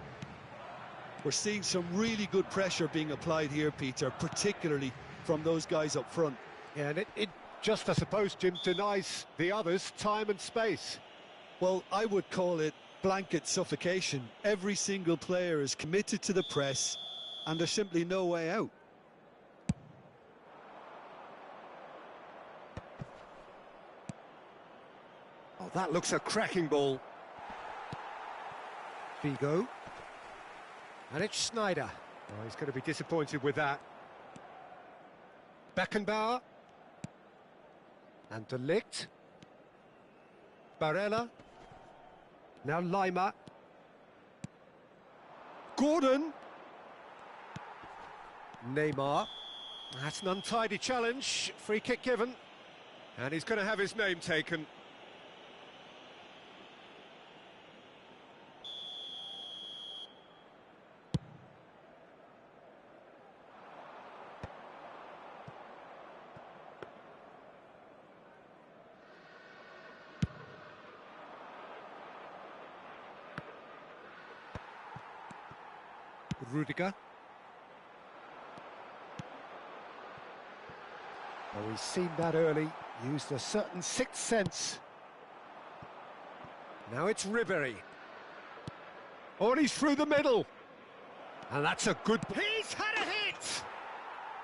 We're seeing some really good pressure being applied here, Peter, particularly from those guys up front. Yeah, and it just, I suppose, Jim, denies the others time and space. Well, I would call it blanket suffocation. Every single player is committed to the press, and there's simply no way out. Oh, that looks a cracking ball. Figo. And it's Snyder. Oh, he's going to be disappointed with that. Beckenbauer. And De Ligt. Barella. Now Lima. Gordon. Neymar. That's an untidy challenge. Free kick given. And he's going to have his name taken. Rudiger. Oh, he's seen that early, used a certain sixth sense. Now it's Ribery. Oh, and he's through the middle. And that's a good... He's had a hit!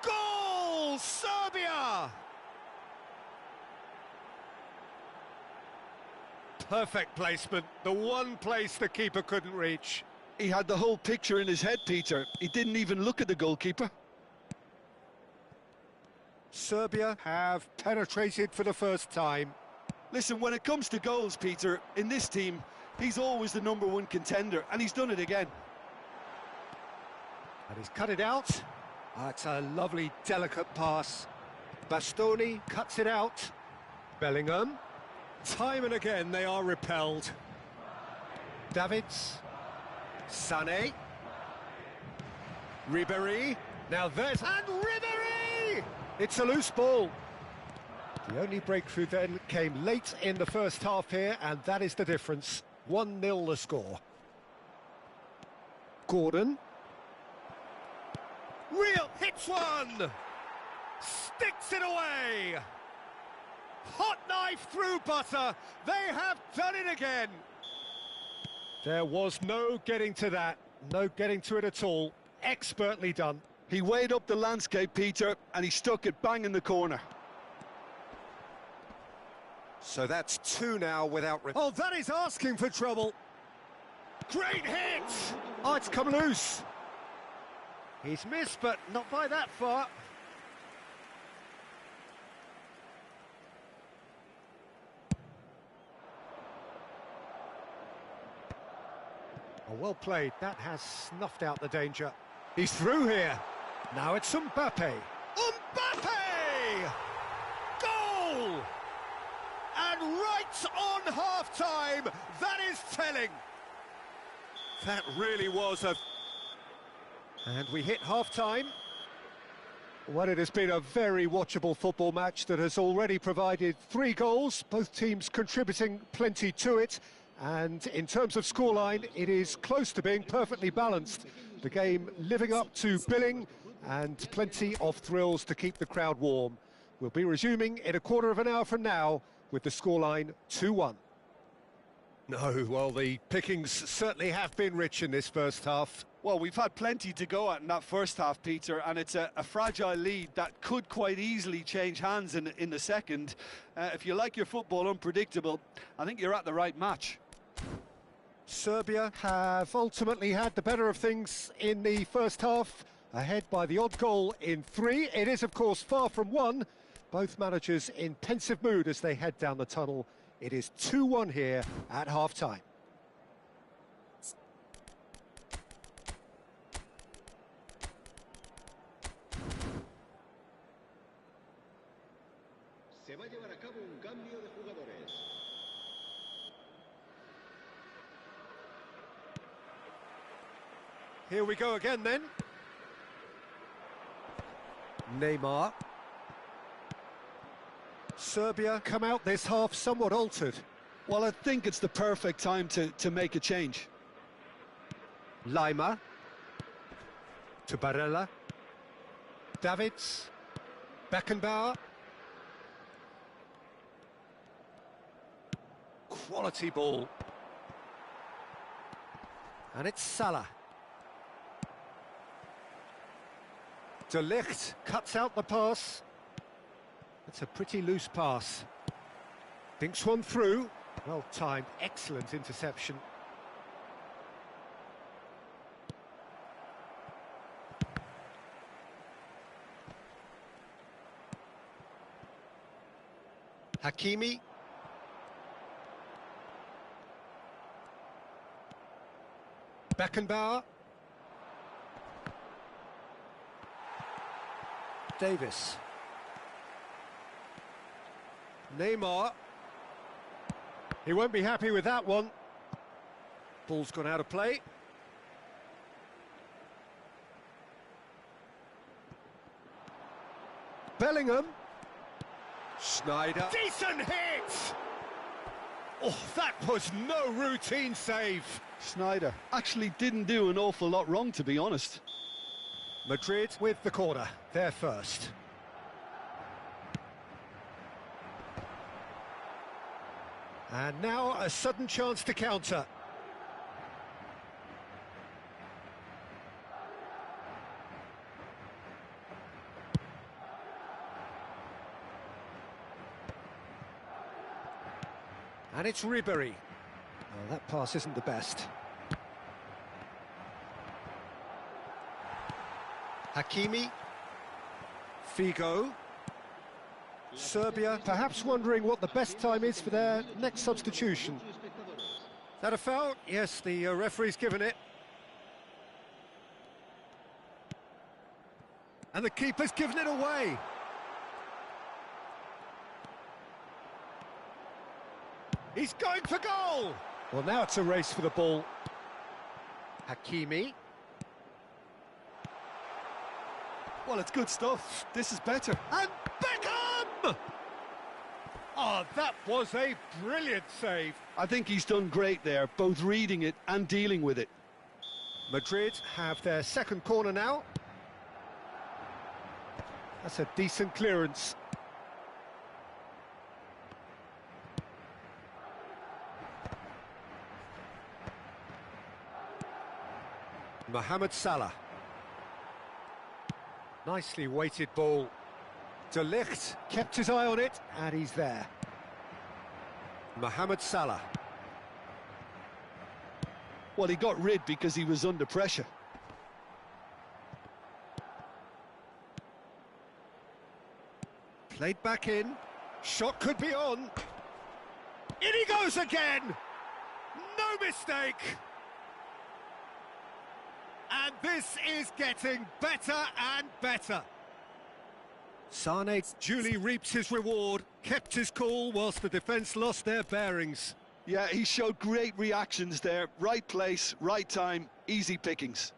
Goal, Serbia! Perfect placement, the one place the keeper couldn't reach. He had the whole picture in his head, Peter. He didn't even look at the goalkeeper. Serbia have penetrated for the first time. Listen, when it comes to goals, Peter, in this team, he's always the #1 contender, and he's done it again. And he's cut it out. It's a lovely, delicate pass. Bastoni cuts it out. Bellingham. Time and again they are repelled. Davids. Sané. Ribéry. Now there's... And Ribéry! It's a loose ball. The only breakthrough then came late in the first half here, and that is the difference. 1-0 the score. Gordon. Real hits one! Sticks it away! Hot knife through butter. They have done it again. There was no getting to that. No getting to it at all. Expertly done. He weighed up the landscape, Peter, and he stuck it bang in the corner. So that's 2 now without... Oh, that is asking for trouble. Great hit! Oh, it's come loose. He's missed, but not by that far. Oh, well played. That has snuffed out the danger. He's through here. Now it's Mbappe. Mbappe! Goal! And right on half-time, that is telling. That really was a... And we hit half-time. Well, it has been a very watchable football match that has already provided 3 goals, both teams contributing plenty to it. And in terms of scoreline, it is close to being perfectly balanced. The game living up to billing and plenty of thrills to keep the crowd warm. We'll be resuming in a quarter of an hour from now with the scoreline 2-1. No, well, the pickings certainly have been rich in this first half. Well, we've had plenty to go at in that first half, Peter, and it's a fragile lead that could quite easily change hands in the second. If you like your football unpredictable, I think you're at the right match. Serbia have ultimately had the better of things in the first half, ahead by the odd goal in 3. It is, of course, far from 1. Both managers in pensive mood as they head down the tunnel. It is 2-1 here at half-time. Se va a llevar a cabo un cambio de jugadores. Here we go again then. Neymar. Serbia come out this half somewhat altered. Well, I think it's the perfect time to make a change. Lima. To Barella. Davids. Beckenbauer. Quality ball. And it's Salah. De Ligt cuts out the pass. It's a pretty loose pass. Thinks one through. Well timed, excellent interception. Hakimi. Beckenbauer. Davis. Neymar. He won't be happy with that one. Ball's gone out of play. Bellingham. Schneider. Decent hit! Oh, that was no routine save. Schneider actually didn't do an awful lot wrong, to be honest. Madrid with the corner, they're first. And now a sudden chance to counter. And it's Ribery. Well, that pass isn't the best. Hakimi. Figo. Serbia perhaps wondering what the best time is for their next substitution. Is that a foul? Yes, the referee's given it. And the keeper's given it away. He's going for goal! Well, now it's a race for the ball. Hakimi. Well, it's good stuff. This is better. And Beckham! Oh, that was a brilliant save. I think he's done great there, both reading it and dealing with it. Madrid have their second corner now. That's a decent clearance. Mohamed Salah. Nicely weighted ball. De Ligt kept his eye on it, and he's there. Mohamed Salah. Well, he got rid because he was under pressure. Played back in. Shot could be on. In he goes again! No mistake! And this is getting better and better. Sane Duly reaps his reward, kept his cool whilst the defence lost their bearings. Yeah, he showed great reactions there. Right place, right time, easy pickings.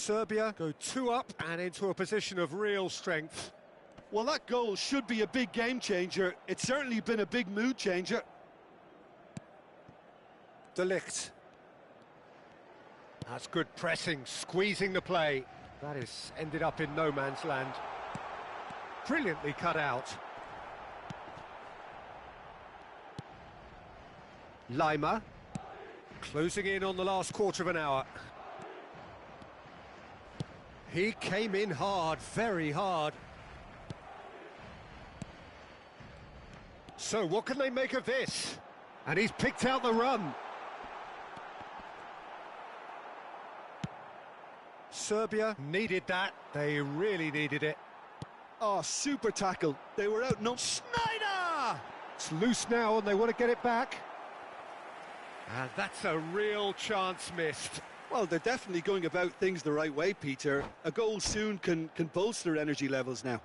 Serbia go 2 up and into a position of real strength. Well, that goal should be a big game changer. It's certainly been a big mood changer. De Ligt. That's good pressing, squeezing the play. That is ended up in no man's land. Brilliantly cut out. Lima. Closing in on the last quarter of an hour. He came in hard, very hard. So what can they make of this? And he's picked out the run. Serbia needed that. They really needed it. Oh, super tackle. They were out. No, Schneider! It's loose now and they want to get it back. And that's a real chance missed. well, they're definitely going about things the right way, Peter. A goal soon can bolster energy levels now.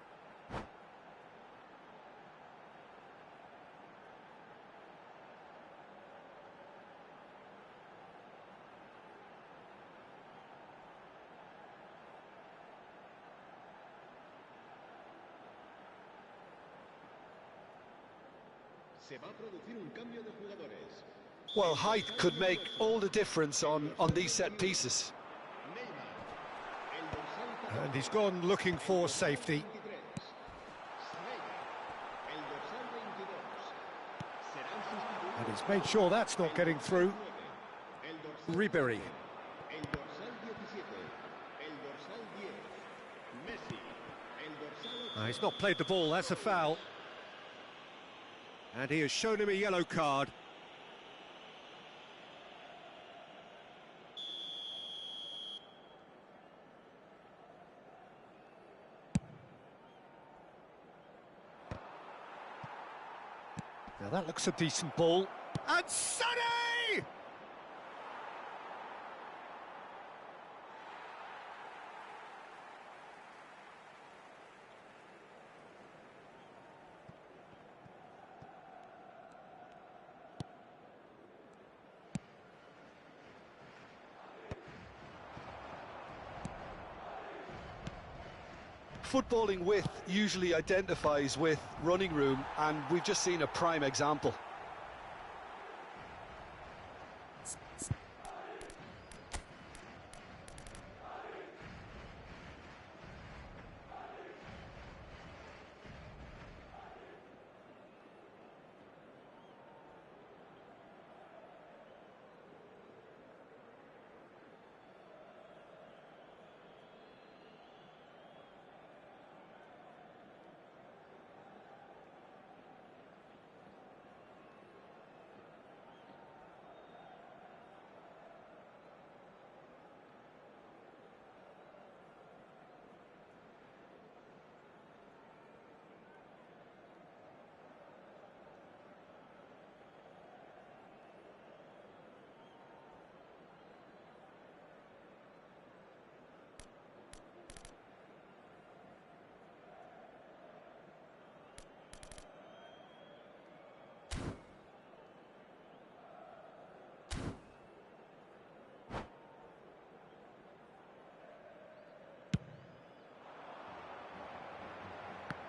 Well, height could make all the difference on these set pieces. And he's gone looking for safety. And he's made sure that's not getting through. Ribery. He's not played the ball, that's a foul. And he has shown him a yellow card. Now that looks a decent ball. And Sonny! footballing width usually identifies with running room, and we've just seen a prime example.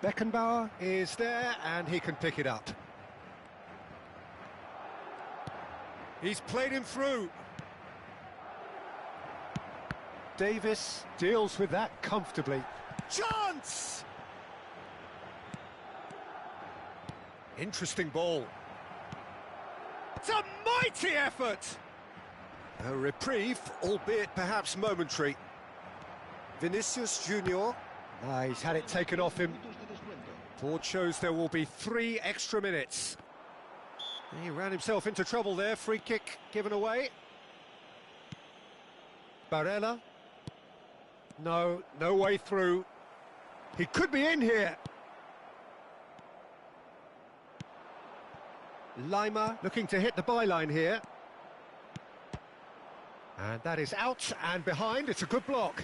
Beckenbauer is there, and he can pick it up. He's played him through. Davis deals with that comfortably. Chance! Interesting ball. It's a mighty effort! A reprieve, albeit perhaps momentary. Vinicius Junior. He's had it taken off him. Board shows there will be 3 extra minutes. He ran himself into trouble there. Free kick given away. Barella. No way through. He could be in here. Lima looking to hit the byline here. And that is out and behind. It's a good block.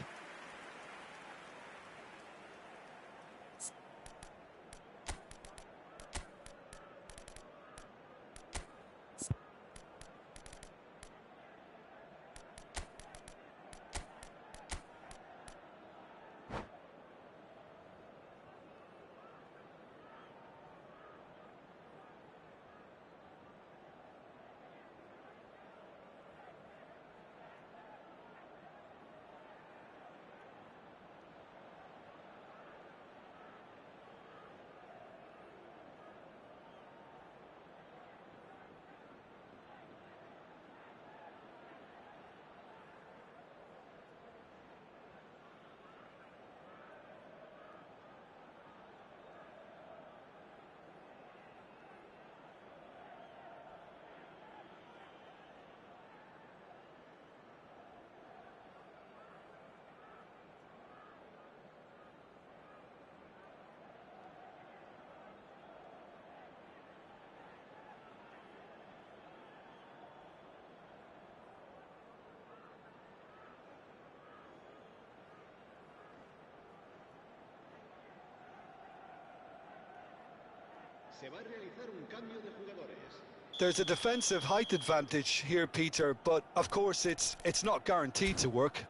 Se va a realizar un cambio de jugadores. There's a defensive height advantage here, Peter, but of course it's not guaranteed to work.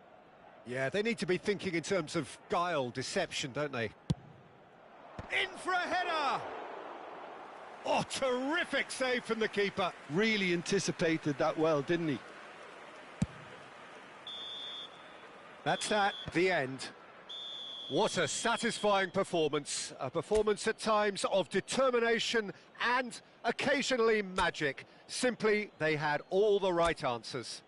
Yeah, they need to be thinking in terms of guile, deception, don't they? In for a header! Oh, terrific save from the keeper. Really anticipated that well, didn't he? That's that, the end. What a satisfying performance. A performance at times of determination and occasionally magic. Simply, they had all the right answers.